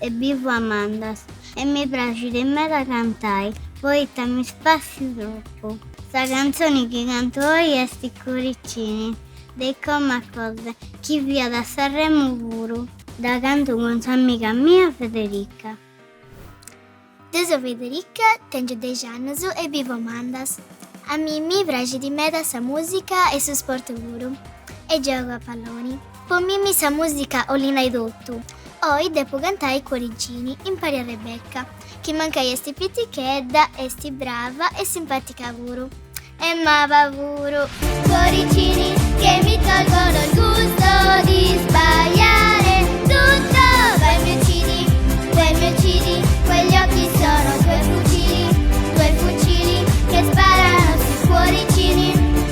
e vivo Amandas e mi piace di me da cantai, poi mi spassi troppo. Sta canzone che canto io è sti cuoricini, dei come cose, chi via da Sanremo puro, da canto con sua amica mia Federica. Io sono Federica, tengo 10 anni e vivo Amandas. A me mi piace di me da sa musica e su sport puro e gioco a palloni. Per me sa musica ho l'inaidotto. Poi dopo cantare i cuoricini impari a Rebecca, che manca esti pitichedda, esti brava e simpatica puro. E ma va puro, cuoricini che mi tolgono il